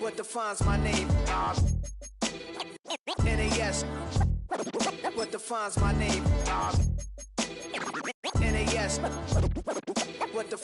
What defines my name? NAS. What defines my name? NAS.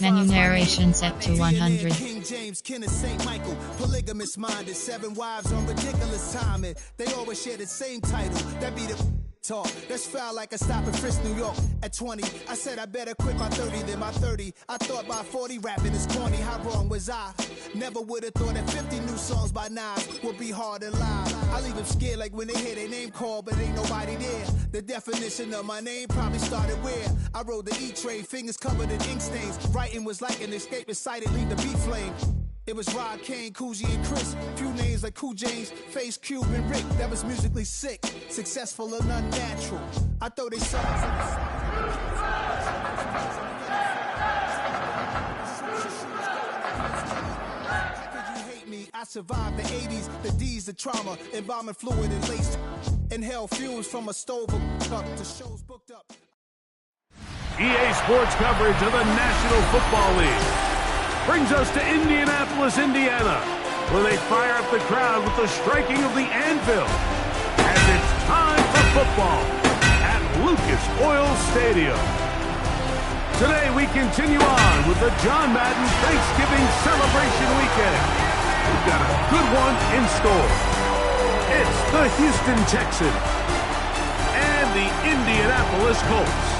Menu narration set to 100. King James, Ken and St. Michael, polygamous minded, 7 wives on ridiculous timing. They always share the same title. That be the talk. That's foul like a stop in Frisk, New York. At 20, I said I better quit my 30 than my 30. I thought by 40 rapping is corny. How wrong was I? Never would have thought that 50 new songs by Nas would be hard and live. I leave them scared like when they hear their name called, but ain't nobody there. The definition of my name probably started where I rode the E-Trade, fingers covered in ink stains. Writing was like an escape excited, leave the beat flame. It was Rod, Kane, Coogee, and Chris. Few names like Cool James, Face, Cube, and Rick. That was musically sick, successful and unnatural. I throw they songs in the you hate me? I survived the 80s, the D's, the trauma, embalming fluid and laced. Inhale fumes from a stove up to shows booked up. EA Sports coverage of the National Football League brings us to Indianapolis, Indiana, where they fire up the crowd with the striking of the anvil. As it's time for football at Lucas Oil Stadium. Today we continue on with the John Madden Thanksgiving celebration weekend. We've got a good one in store. It's the Houston Texans and the Indianapolis Colts.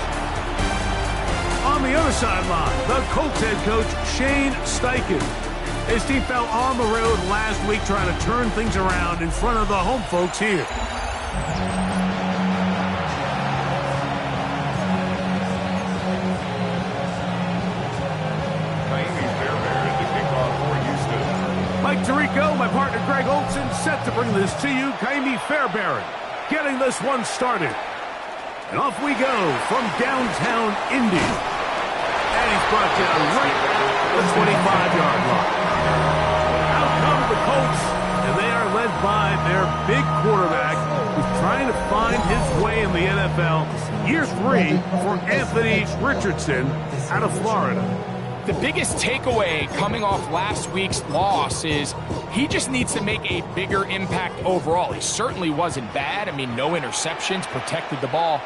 On the other sideline, the Colts head coach, Shane Steichen. His team fell on the road last week trying to turn things around in front of the home folks here. Mike Tirico, my partner Greg Olson, set to bring this to you. Kaimi Fairbairn getting this one started. And off we go from downtown Indy. And he's brought down right at the 25-yard line. Out come the Colts, and they are led by their big quarterback who's trying to find his way in the NFL. Year 3 for Anthony Richardson out of Florida. The biggest takeaway coming off last week's loss is he just needs to make a bigger impact overall. He certainly wasn't bad. I mean, no interceptions, protected the ball.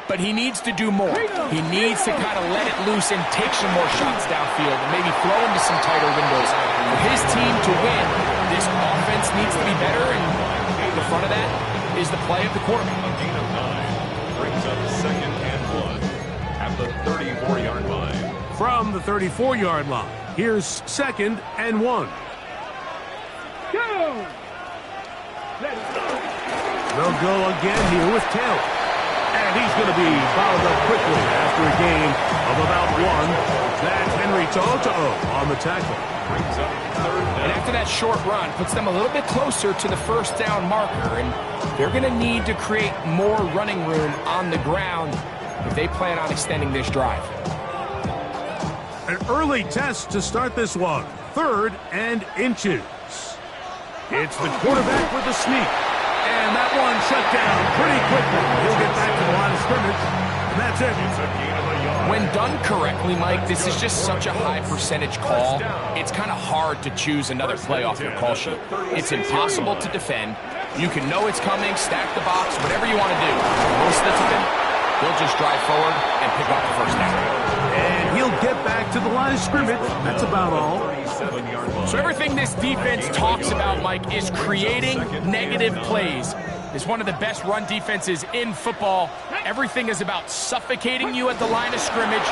But he needs to do more. He needs to kind of let it loose and take some more shots downfield and maybe throw into some tighter windows. For his team to win, this offense needs to be better, and the front of that is the play of the quarterback. Brings up 2nd and 1 at the 34-yard line. From the 34-yard line, here's 2nd and 1. Go! They'll go again here with Taylor. And he's going to be fouled up quickly after a gain of about 1. That's Henry To'o on the tackle. Brings up 3rd down. And after that short run, puts them a little bit closer to the first down marker. And they're going to need to create more running room on the ground if they plan on extending this drive. An early test to start this one. 3rd and inches. It's the quarterback with the sneak. And that one shut down pretty quickly. He'll get back to the line of scrimmage, and that's it. When done correctly, Mike, this is just such a high percentage call. It's kind of hard to choose another play off your call sheet. It's impossible to defend. You can know it's coming, stack the box, whatever you want to do. Most of the time, they'll just drive forward and pick up the first down. And he'll get back to the line of scrimmage. That's about all. So everything this defense talks about, Mike, is creating negative plays. It's one of the best run defenses in football. Everything is about suffocating you at the line of scrimmage,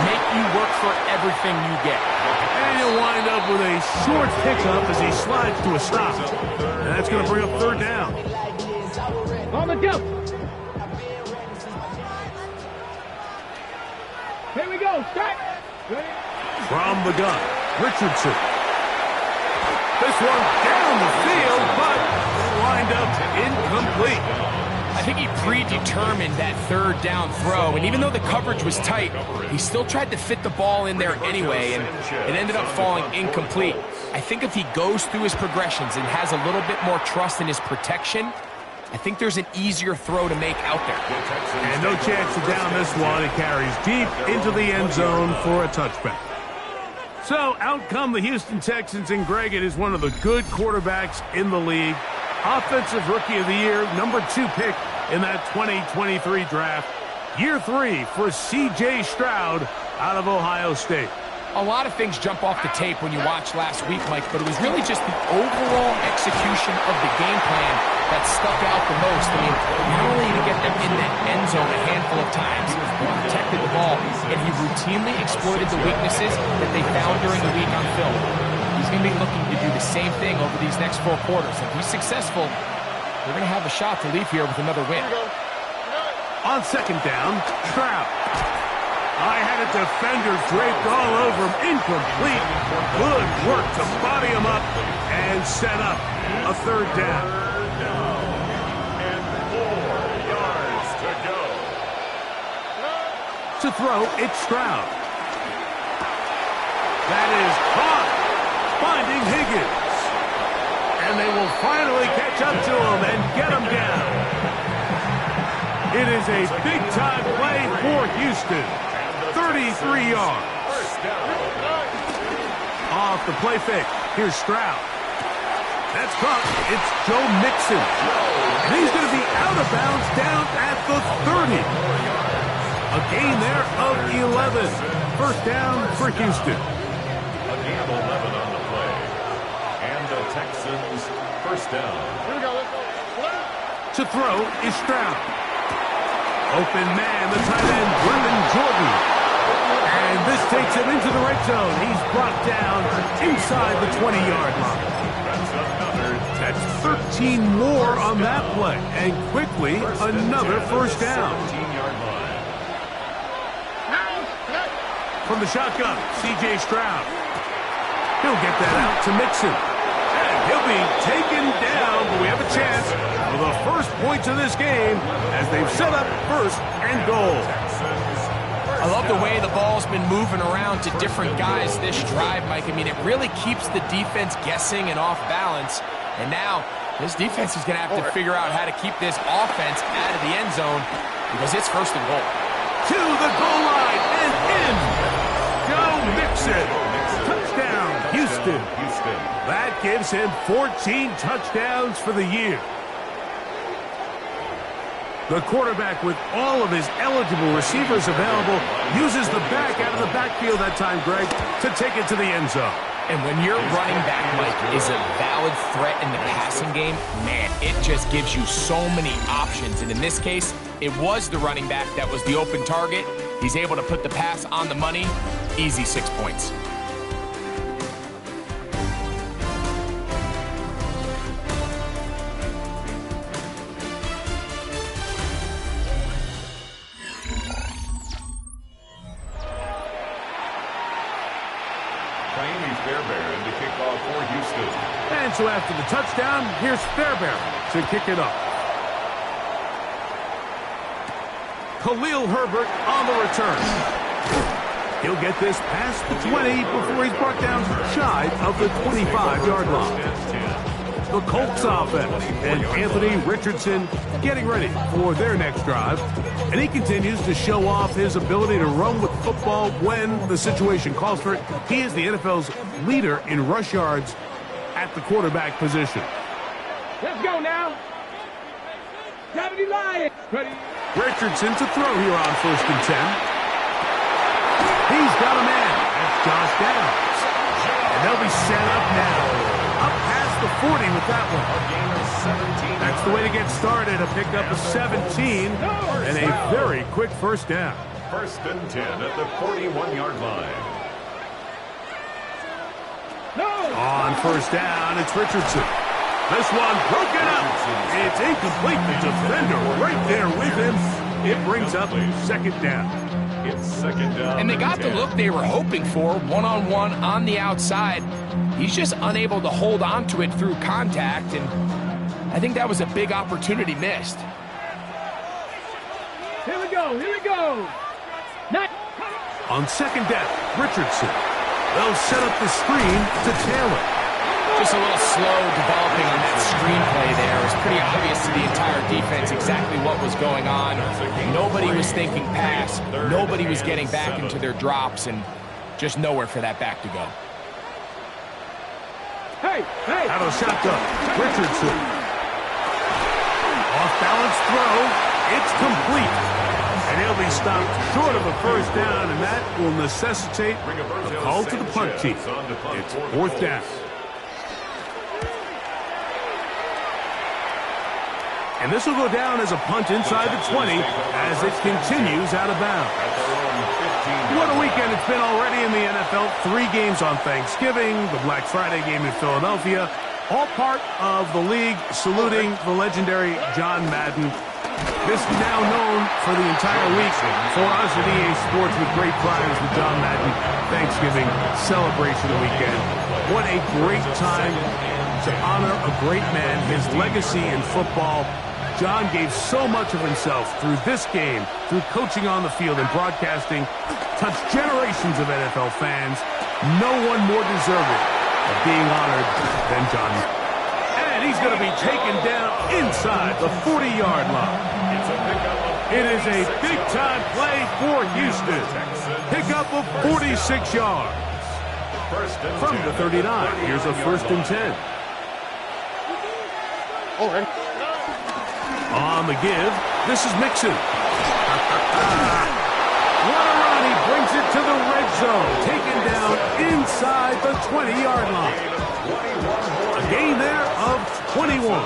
make you work for everything you get. And he'll wind up with a short pickup as he slides to a stop. And that's going to bring up 3rd down. On the go. Here we go. Start. From the gun, Richardson. This one down the field, but wind up incomplete. I think he predetermined that 3rd down throw, and even though the coverage was tight, he still tried to fit the ball in there anyway, and it ended up falling incomplete. I think if he goes through his progressions and has a little bit more trust in his protection, I think there's an easier throw to make out there. And no chance to down this one. It carries deep into the end zone for a touchback. So out come the Houston Texans, and Greg, it is one of the good quarterbacks in the league. Offensive Rookie of the Year, number 2 pick in that 2023 draft. Year 3 for C.J. Stroud out of Ohio State. A lot of things jump off the tape when you watch last week, Mike, but it was really just the overall execution of the game plan that stuck out the most. I mean, not only did he get them in that end zone a handful of times, he protected the ball, and he routinely exploited the weaknesses that they found during the week on film. He's going to be looking to do the same thing over these next 4 quarters. If he's successful, they're going to have a shot to leave here with another win. On second down, Stroud. I had a defender draped all over him. Incomplete. Good work to body him up and set up a third down. And 4 yards to go. To throw, it's Stroud. That is caught. Finding Higgins. And they will finally catch up to him and get him down. It is a big-time play for Houston. 33 yards. Off the play fake. Here's Stroud. That's caught. It's Joe Mixon. And he's going to be out of bounds down at the 30. A gain there of 11. First down for Houston. A gain of 11 on the play. And the Texans first down. To throw is Stroud. Open man, the tight end, Brendan Jordan. And this takes him into the red zone. He's brought down inside the 20-yard line. That's 13 more on that play. And quickly, another first down. From the shotgun, C.J. Stroud. He'll get that out to Mixon. And he'll be taken down, but we have a chance for the first points of this game as they've set up first and goal. I love the way the ball's been moving around to different guys this drive, Mike. I mean, it really keeps the defense guessing and off balance. And now, this defense is going to have to figure out how to keep this offense out of the end zone because it's first and goal. To the goal line and in. Joe Mixon. Touchdown, Houston. That gives him 14 touchdowns for the year. The quarterback, with all of his eligible receivers available, uses the back out of the backfield that time, Greg, to take it to the end zone. And when your running back, Mike, is a valid threat in the passing game, man, it just gives you so many options. And in this case, it was the running back that was the open target. He's able to put the pass on the money. Easy 6 points. And so after the touchdown, here's Fairbairn to kick it off. Khalil Herbert on the return. He'll get this past the 20 before he's brought down shy of the 25-yard line. The Colts offense and Anthony Richardson getting ready for their next drive. And he continues to show off his ability to run with football when the situation calls for it. He is the NFL's leader in rush yards at the quarterback position. Let's go now. Time to be lying. Ready. Richardson to throw here on 1st and 10. He's got a man. That's Josh Downs. And they'll be set up now. Up past the 40 with that one. That's the way to get started. A pickup of 17 and a very quick first down. 1st and 10 at the 41-yard line. On 1st down, it's Richardson. This one broken up. It's incomplete. The defender right there with him. It brings up 2nd down. It's 2nd down. And they got the look they were hoping for, one-on-one on the outside. He's just unable to hold on to it through contact, and I think that was a big opportunity missed. Here we go. Here we go. On 2nd down, Richardson. They'll set up the screen to Taylor. Just a little slow developing on that screenplay there. It was pretty obvious to the entire defense exactly what was going on. Nobody was thinking pass. Nobody was getting back into their drops, and just nowhere for that back to go. Out of shotgun, Richardson. Off-balance throw. It's complete. And he'll be stopped short of a first down, and that will necessitate a call to the punt team. It's fourth down. And this will go down as a punt inside the 20 as it continues out of bounds. What a weekend it's been already in the NFL. 3 games on Thanksgiving, the Black Friday game in Philadelphia, all part of the league saluting the legendary John Madden. This now known for the entire week for us at EA Sports with great pride as the John Madden Thanksgiving celebration weekend. What a great time to honor a great man, his legacy in football. John gave so much of himself through this game, through coaching on the field and broadcasting, touched generations of NFL fans. No one more deserving of being honored than John. And he's going to be taken down inside the 40-yard line. It is a big-time play for Houston. Pickup of 46 yards. From the 39, here's a 1st and 10. All right. On the give, this is Mixon. What a run, he brings it to the red zone. Taken down inside the 20-yard line. A gain there of 21.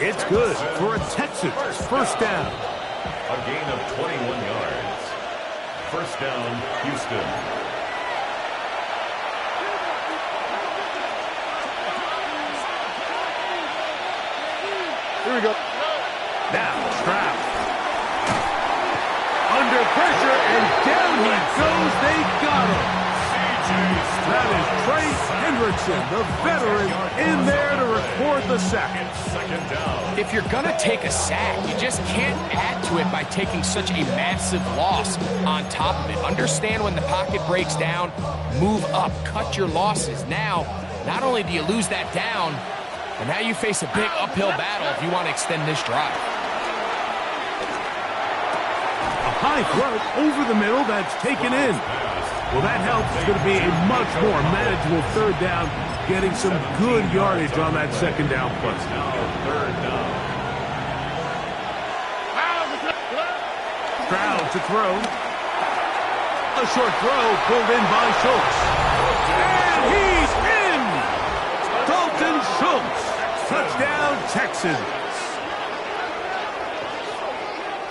It's good for a Texans first down. A gain of 21 yards. First down, Houston. Here we go. Now, Stroud. Under pressure, and down he goes. They got him. That is Trey Hendrickson, the veteran, in there to record the sack. If you're going to take a sack, you just can't add to it by taking such a massive loss on top of it. Understand when the pocket breaks down, move up, cut your losses. Now, not only do you lose that down, but now you face a big uphill battle if you want to extend this drive. A high throw over the middle that's taken in. Well, that helps. It's going to be a much more manageable third down, getting some good yardage on that second down play. Stroud to throw. A short throw pulled in by Schultz. And he's in! Dalton Schultz. Touchdown, Texans.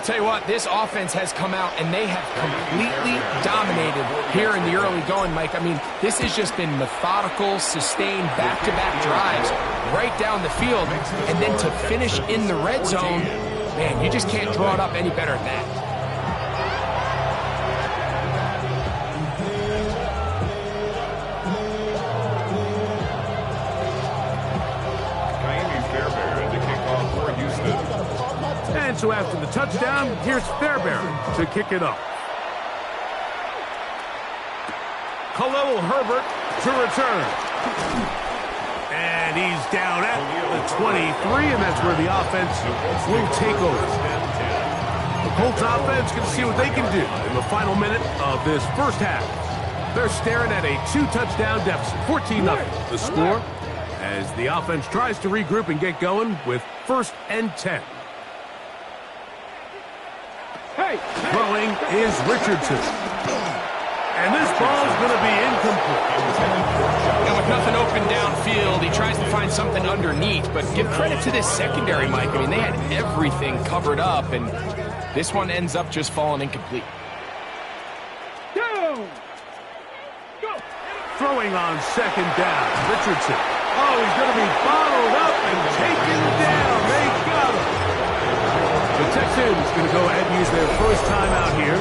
Tell you what, this offense has come out and they have completely dominated here in the early going, Mike. I mean, this has just been methodical, sustained, back-to-back drives right down the field. And then to finish in the red zone, man, you just can't draw it up any better than that. And so after the touchdown, here's Fairbairn to kick it off. Khalil Herbert to return. And he's down at the 23, and that's where the offense will take over. The Colts offense can see what they can do in the final minute of this first half. They're staring at a 2-touchdown deficit, 14-0 the score, as the offense tries to regroup and get going with 1st and 10. Throwing is Richardson. And this ball's going to be incomplete. Now with nothing open downfield, he tries to find something underneath, but give credit to this secondary, Mike. I mean, they had everything covered up, and this one ends up just falling incomplete. Throwing on second down, Richardson. Oh, he's going to be bottled up and taken down. They got him. The Texans going to go ahead and use their first timeout here.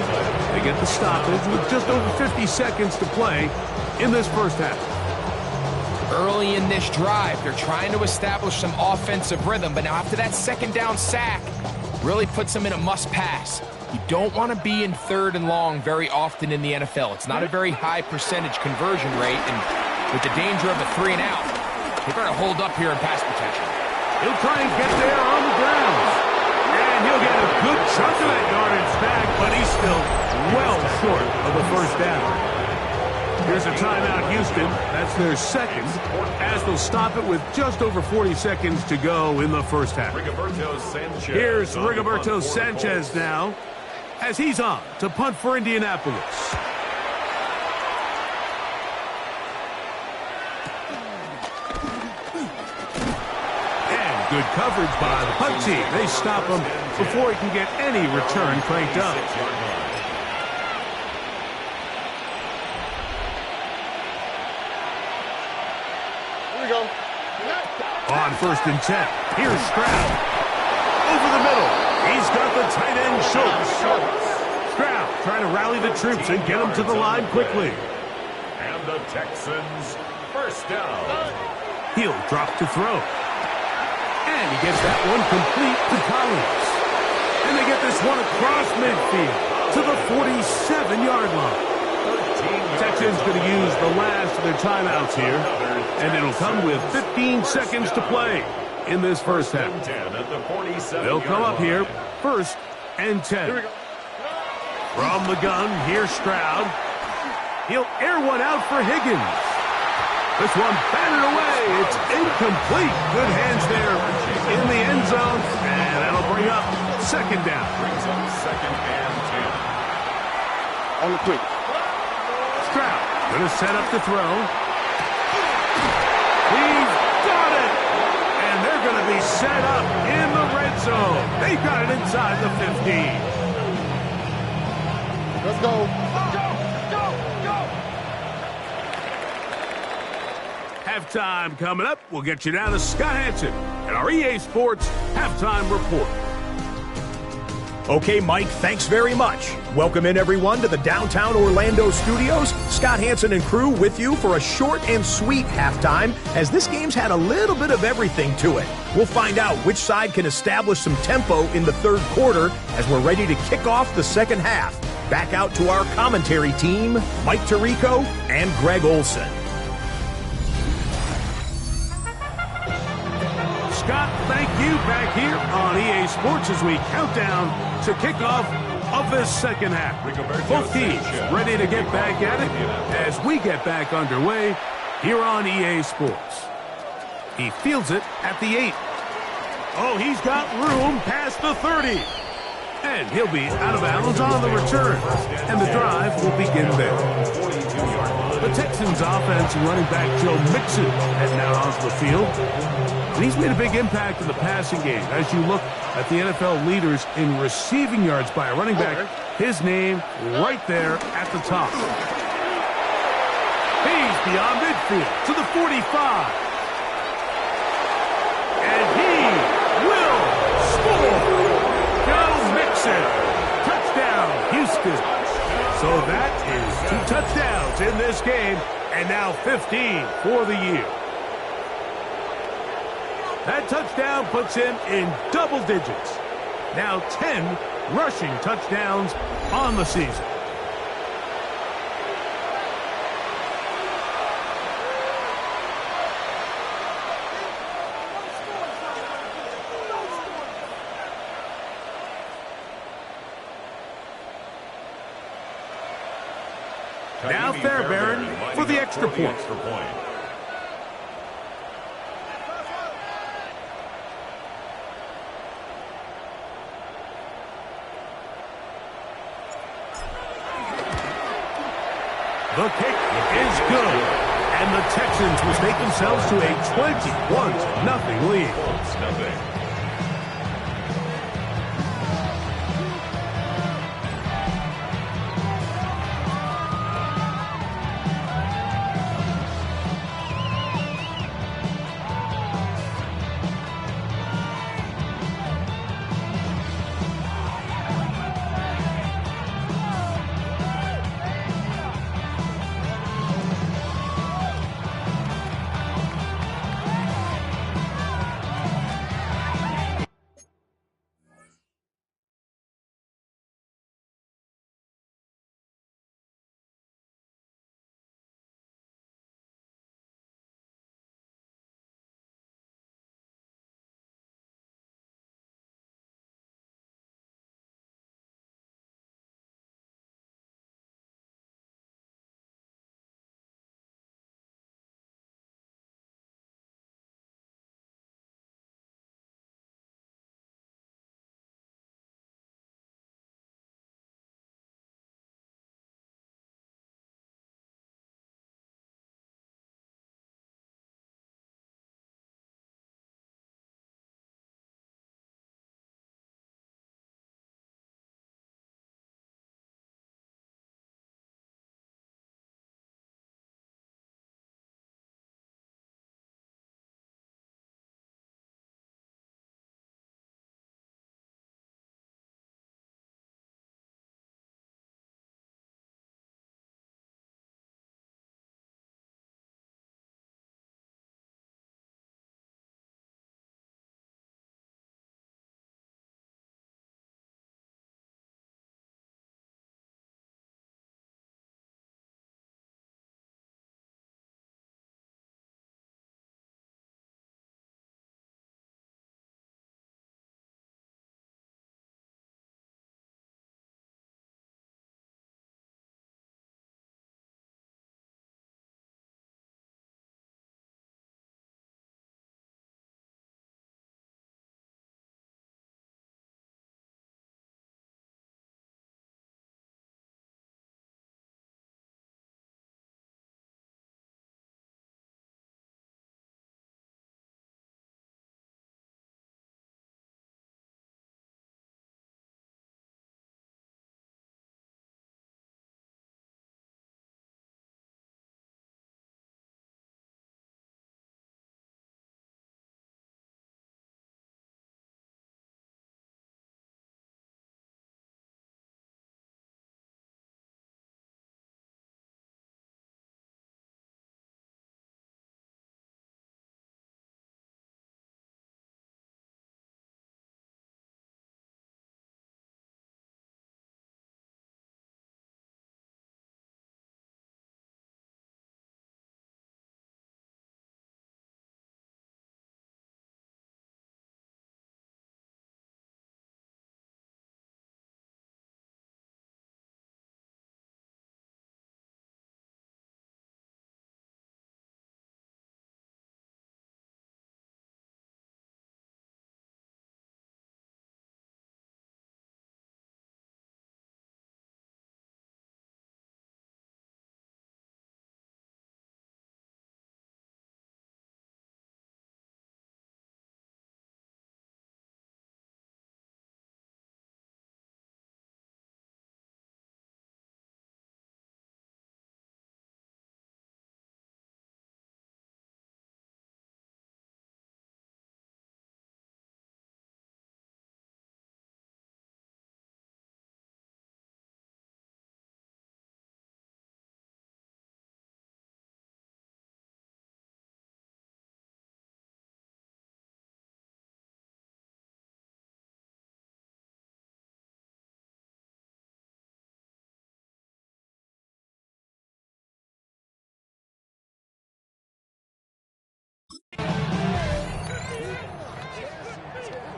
They get the stoppage with just over 50 seconds to play in this first half. Early in this drive, they're trying to establish some offensive rhythm, but now after that second down sack, really puts them in a must-pass. You don't want to be in 3rd and long very often in the NFL. It's not a very high percentage conversion rate, and with the danger of a 3-and-out, they better hold up here in pass protection. He'll try and get there on the ground. And he'll get a good chunk of that yardage back, but he's still well short of the first down. Here's a timeout, Houston. That's their second, as they'll stop it with just over 40 seconds to go in the first half. Here's Rigoberto Sanchez now, as he's on to punt for Indianapolis. And good coverage by the punt team. They stop him before he can get any return cranked up. On 1st and 10, here's Stroud. Over the middle, he's got the tight end Schultz. Stroud trying to rally the troops and get them to the line quickly. And the Texans first down. He'll drop to throw. And he gets that one complete to Collins. And they get this one across midfield to the 47-yard line. Texans going to use the last of their timeouts here, and it'll come with 15 seconds to play in this first half. They'll come up here, 1st and 10. From the gun, here's Stroud. He'll air one out for Higgins. This one batted away. It's incomplete. Good hands there in the end zone, and that'll bring up 2nd down. Brings up 2nd and 10. On the quick. Stroud going to set up to throw. He's got it! And they're going to be set up in the red zone. They've got it inside the 15. Let's go. Halftime coming up. We'll get you down to Scott Hanson and our EA Sports Halftime Report. Okay, Mike, thanks very much. Welcome in, everyone, to the downtown Orlando studios. Scott Hanson and crew with you for a short and sweet halftime, as this game's had a little bit of everything to it. We'll find out which side can establish some tempo in the 3rd quarter as we're ready to kick off the 2nd half. Back out to our commentary team, Mike Tirico and Greg Olson. Scott, thank you back here on EA Sports as we count down to kickoff of this 2nd half. Both teams ready to get back at it as we get back underway here on EA Sports. He fields it at the 8. Oh, he's got room past the 30. And he'll be out of bounds on the return. And the drive will begin there. The Texans offense and running back Joe Mixon heading out onto the field. And he's made a big impact in the passing game. As you look at the NFL leaders in receiving yards by a running back, his name right there at the top. He's beyond midfield to the 45. And he will score. Joe Mixon. Touchdown, Houston. So that is 2 touchdowns in this game, and now 15 for the year. That touchdown puts him in double digits. Now 10 rushing touchdowns on the season. Now Fairbairn for the extra point. The kick is good, and the Texans will take themselves to a 21-0 lead.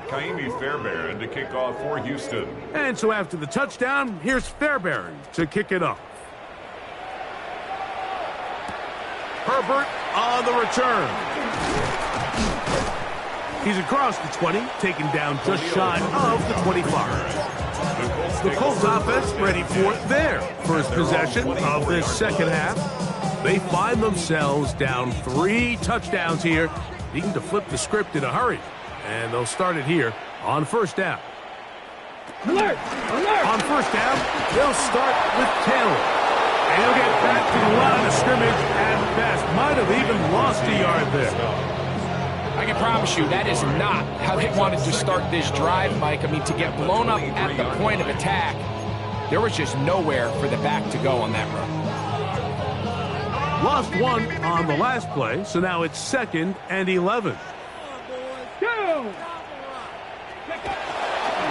Kaimi Fairbairn to kick off for Houston. And so after the touchdown, here's Fairbairn to kick it off. Herbert on the return. He's across the 20, taken down just shy of the 25. The Colts offense ready for their first possession of this second half. They find themselves down 3 touchdowns here, needing to flip the script in a hurry. And they'll start it here on first down. Alert! Alert! On first down, they'll start with Taylor. And he'll get back to the line of scrimmage at best. Might have even lost a yard there. I can promise you that is not how they wanted to start this drive, Mike. I mean, to get blown up at the point of attack, there was just nowhere for the back to go on that run. Lost 1 on the last play, so now it's 2nd and 11.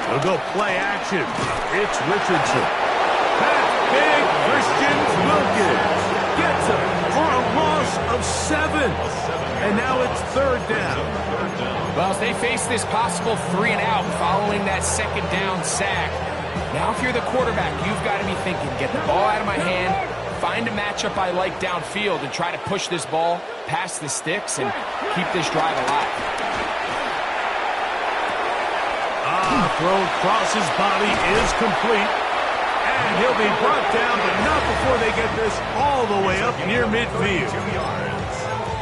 They'll go play action. It's Richardson. That's big. Christian Wilkins gets him for a loss of 7. And now it's 3rd down. Well, as they face this possible 3 and out following that 2nd down sack, now if you're the quarterback, you've got to be thinking, get the ball out of my hand, find a matchup I like downfield, and try to push this ball past the sticks and keep this drive alive. Throw across his body is complete. And he'll be brought down, but not before they get this all the way up near midfield.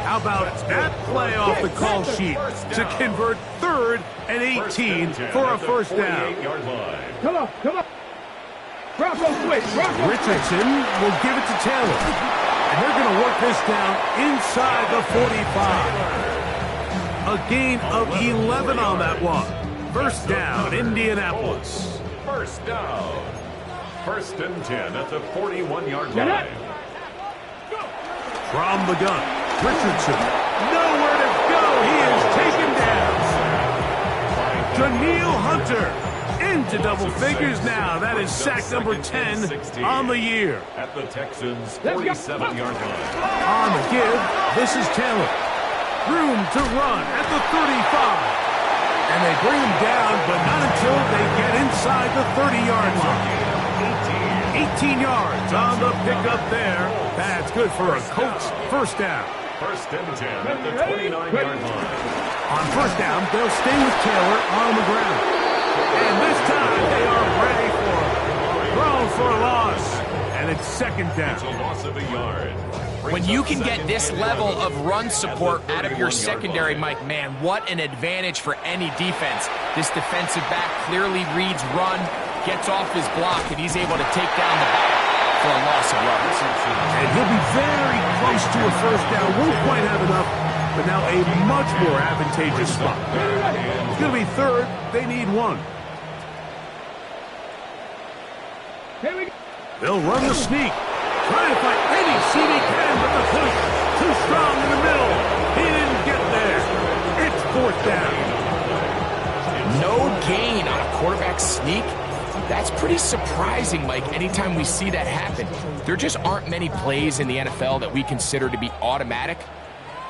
How about that play off the call sheet to convert 3rd and 18 for a first down? Come on, come on. Bronco switch, Bronco Richardson will give it to Taylor. And they're going to work this down inside the 45. A gain of 11 on that one. First down, Indianapolis. First down. 1st and 10 at the 41-yard line. From the gun, Richardson. Nowhere to go. He is taken down. Daniil Hunter into double figures now. That is sack number 10 on the year. At the Texans' 47-yard line. On the give, this is Taylor. Room to run at the 35. And they bring him down, but not until they get inside the 30-yard line. 18 yards on the pickup there. That's good for a Colts first down. 1st and 10 at the 29-yard line. On first down, they'll stay with Taylor on the ground. And this time, they are ready for him. Thrown for a loss. And it's 2nd down. It's a loss of a yard. When you can get this level of run support out of your secondary, Mike, man, what an advantage for any defense. This defensive back clearly reads run, gets off his block, and he's able to take down the back for a loss of yards. And he'll be very close to a first down. Won't quite have enough, but now a much more advantageous spot. It's going to be 3rd. They need 1. They'll run the sneak. Trying to find any seat he can, but the push too strong in the middle. He didn't get there. It's 4th down. No gain on a quarterback sneak. That's pretty surprising, Mike, anytime we see that happen. There just aren't many plays in the NFL that we consider to be automatic.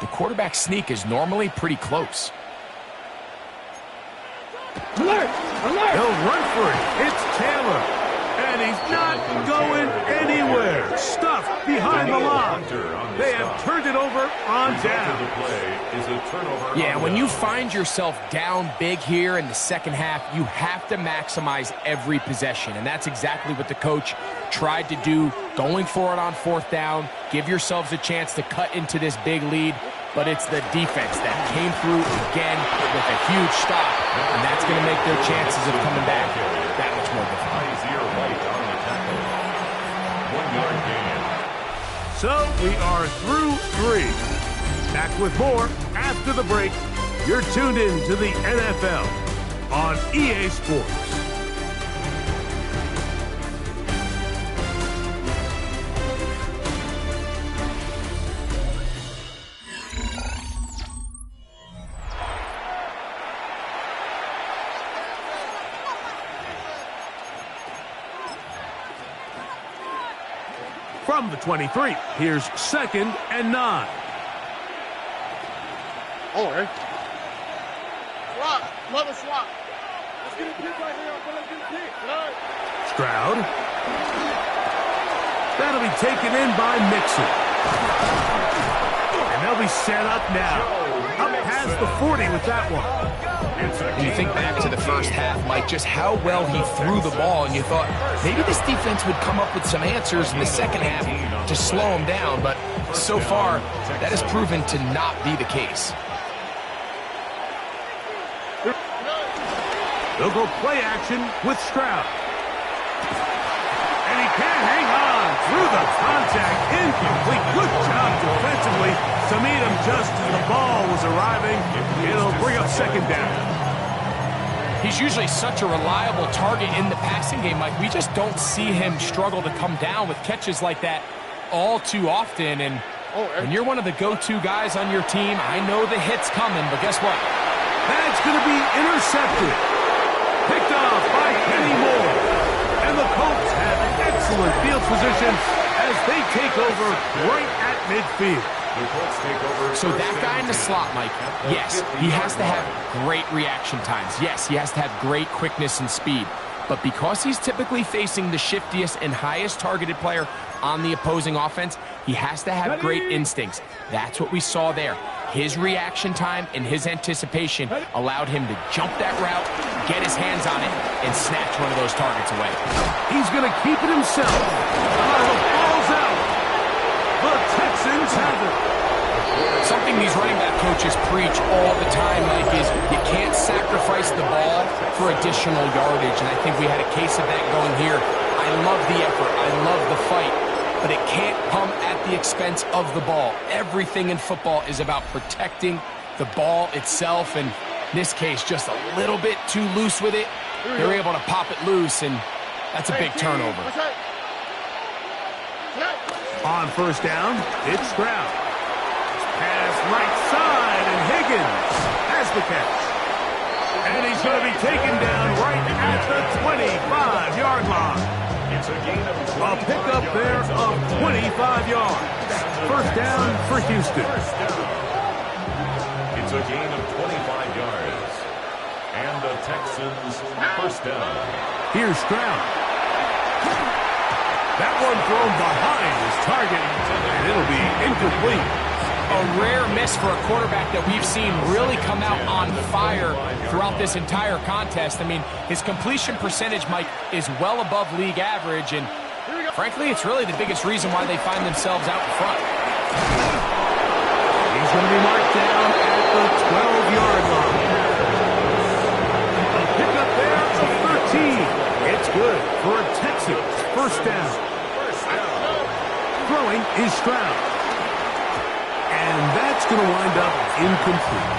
The quarterback sneak is normally pretty close. Alert! Alert! They'll run for it. It's Taylor. And he's not going anywhere. Stuffed behind the line. They have turned it over on down. Yeah, when you find yourself down big here in the second half, you have to maximize every possession. And that's exactly what the coach tried to do, going for it on 4th down. Give yourselves a chance to cut into this big lead. But it's the defense that came through again with a huge stop. And that's going to make their chances of coming back that much more difficult. So we are through 3. Back with more after the break. You're tuned in to the NFL on EA Sports. From the 23, here's 2nd and 9. All right. Swap. Another swap. Stroud. That'll be taken in by Mixon. And they'll be set up now. Up past the 40 with that one. When you think back to the first half, Mike, just how well he threw the ball, and you thought maybe this defense would come up with some answers in the second half to slow him down, but so far, that has proven to not be the case. They'll go play action with Stroud. And he can't hang on through the contact. Incomplete. Good job defensively to meet him just as the ball was arriving. It'll bring up second down. He's usually such a reliable target in the passing game, Mike. We just don't see him struggle to come down with catches like that all too often. And when you're one of the go-to guys on your team, I know the hit's coming, but guess what? That's going to be intercepted. Picked off by Kenny Moore. And the Colts have excellent field position as they take over right at midfield. So that guy in the slot, Mike, yes, he has to have great reaction times. Yes, he has to have great quickness and speed. But because he's typically facing the shiftiest and highest targeted player on the opposing offense, he has to have great instincts. That's what we saw there. His reaction time and his anticipation allowed him to jump that route, get his hands on it, and snatch one of those targets away. He's going to keep it himself. The ball's out. The Texans have it. Something these running back coaches preach all the time, Mike, is you can't sacrifice the ball for additional yardage, and I think we had a case of that going here. I love the effort. I love the fight. But it can't come at the expense of the ball. Everything in football is about protecting the ball itself, and in this case, just a little bit too loose with it. They're able to pop it loose, and that's a big turnover. On first down, it's Stroud. Pass right side, and Higgins has the catch. And he's going to be taken down right at the 25-yard line. A pickup there of 25 yards. First down for Houston. It's a gain of 25 yards. And the Texans first down. Here's Stroud. That one thrown behind his target, and it'll be incomplete. A rare miss for a quarterback that we've seen really come out on fire throughout this entire contest. I mean, his completion percentage, Mike, is well above league average, and frankly, it's really the biggest reason why they find themselves out in front. He's going to be marked down at the 12-yard line. A pickup there of 13. It's good for a Texans first down. Throwing is Stroud. And that's going to wind up incomplete.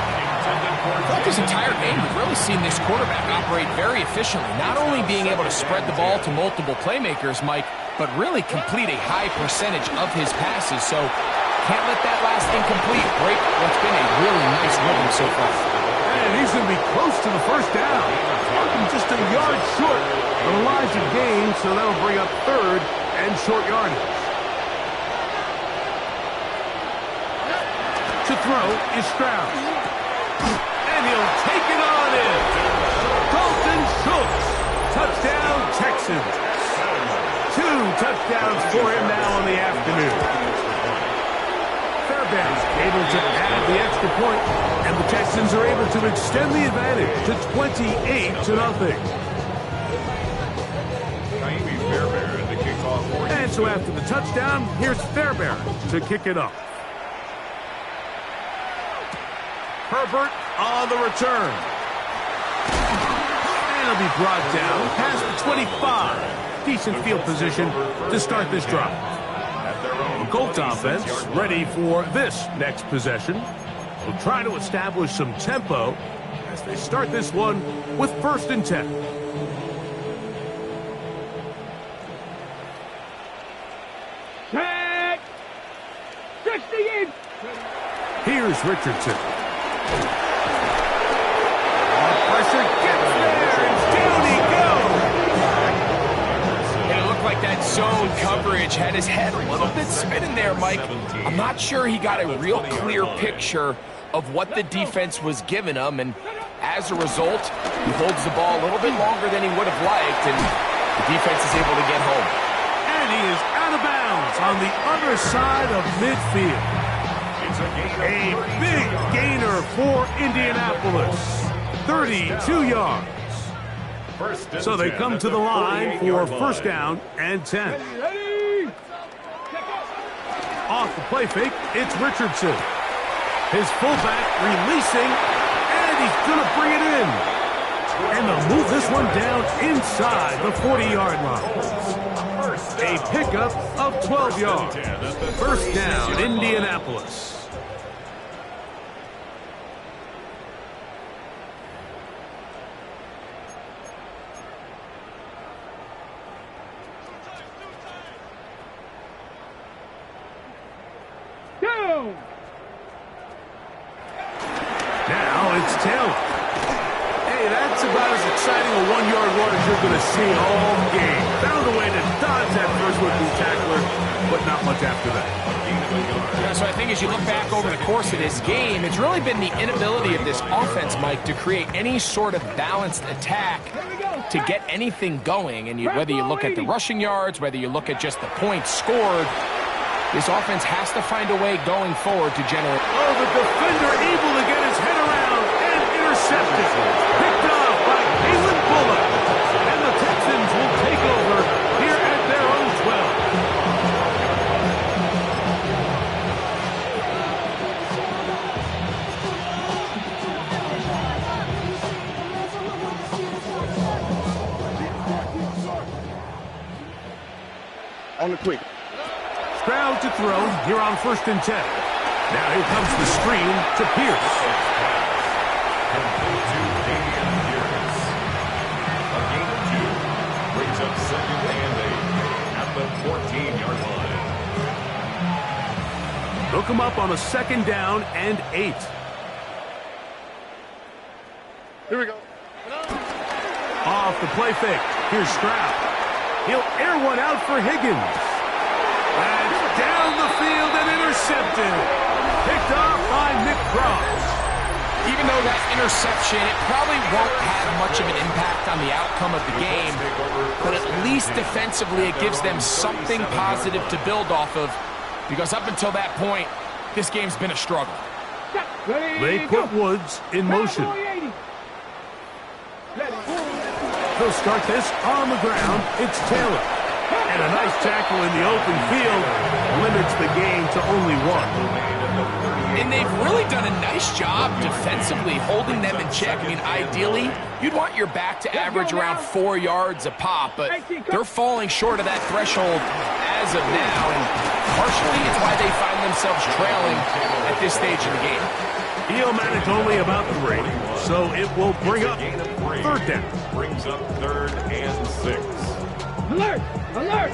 Throughout this entire game, we've really seen this quarterback operate very efficiently, not only being able to spread the ball to multiple playmakers, Mike, but really complete a high percentage of his passes. So can't let that last incomplete break what's been a really nice rhythm so far. And he's going to be close to the first down. Just a yard short of the lines of gain, so that'll bring up third and short yardage. To throw is Stroud. And he'll take it on in. Dalton Schultz. Touchdown, Texans. 2 touchdowns for him now on the afternoon. Fairbanks able to add the extra point, and the Texans are able to extend the advantage to 28-0. And so after the touchdown, here's Fairbanks to kick it off. Herbert on the return. And he'll be brought down past the 25. Decent field position to start this drive. The Colts offense ready for this next possession. Will try to establish some tempo as they start this one with 1st and 10. Tag! 68! Here's Richardson. Pressure gets there, and down he goes. And it looked like that zone coverage had his head a little bit spinning there, Mike. I'm not sure he got a real clear picture of what the defense was giving him, and as a result, he holds the ball a little bit longer than he would have liked, and the defense is able to get home. And he is out of bounds on the other side of midfield. A big gainer for Indianapolis. 32 yards. So they come to the line for first down and 10. Off the play fake, it's Richardson. His fullback releasing, and he's going to bring it in. And they'll move this one down inside the 40-yard line. A pickup of 12 yards. First down, Indianapolis. Now it's Taylor. Hey, that's about as exciting a one-yard run as you're going to see all game. Found a way to dodge that first would-be tackler, but not much after that. Yeah, so I think as you look back over the course of this game, it's really been the inability of this offense, Mike, to create any sort of balanced attack to get anything going. And whether you look at the rushing yards, whether you look at just the points scored, this offense has to find a way going forward to generate. Oh, the defender able to get his head around and intercepted. Picked off by Kalen Bullock. And the Texans will take over here at their own 12. On the quick. Stroud to throw here on 1st and 10. Now here comes the screen to Pierce. Complete to Damian Pierce. A gain of 2. Brings up 2nd and 8 at the 14-yard line. They'll come up on a 2nd down and 8. Here we go. Off the play fake. Here's Stroud. He'll air one out for Higgins. That's down the field and intercepted. Picked off by Nick Cross. Even though that interception, it probably won't have much of an impact on the outcome of the game, but at least defensively it gives them something positive to build off of, because up until that point, this game's been a struggle. They put Woods in motion. They'll start this on the ground. It's Taylor. And a nice tackle in the open field limits the game to only 1. And they've really done a nice job defensively holding them in check. I mean, ideally, you'd want your back to average around 4 yards a pop, but they're falling short of that threshold as of now, and partially it's why they find themselves trailing at this stage of the game. He'll manage only about 3, so it will bring up 3rd down. Brings up 3rd and 6. Alert! Alert!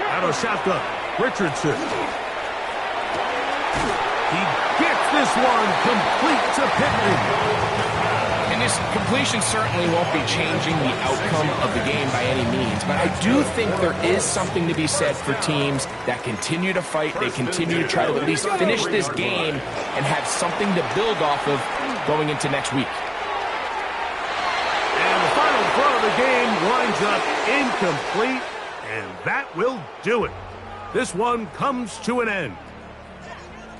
Out of shotgun, Richardson. He gets this one complete to Pittman. And this completion certainly won't be changing the outcome of the game by any means, but I do think there is something to be said for teams that continue to fight, they continue to try to at least finish this game and have something to build off of going into next week. And the final throw of the game winds up incomplete, and that will do it. This one comes to an end.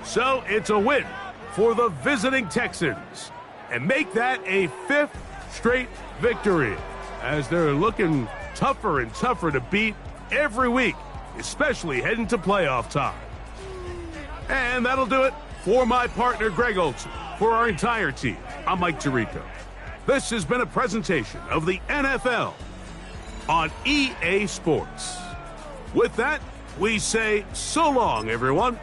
So it's a win for the visiting Texans, and make that a 5th straight victory, as they're looking tougher and tougher to beat every week, especially heading to playoff time. And that'll do it for my partner, Greg Olson. For our entire team, I'm Mike Tirico. This has been a presentation of the NFL on EA Sports. With that, we say so long, everyone.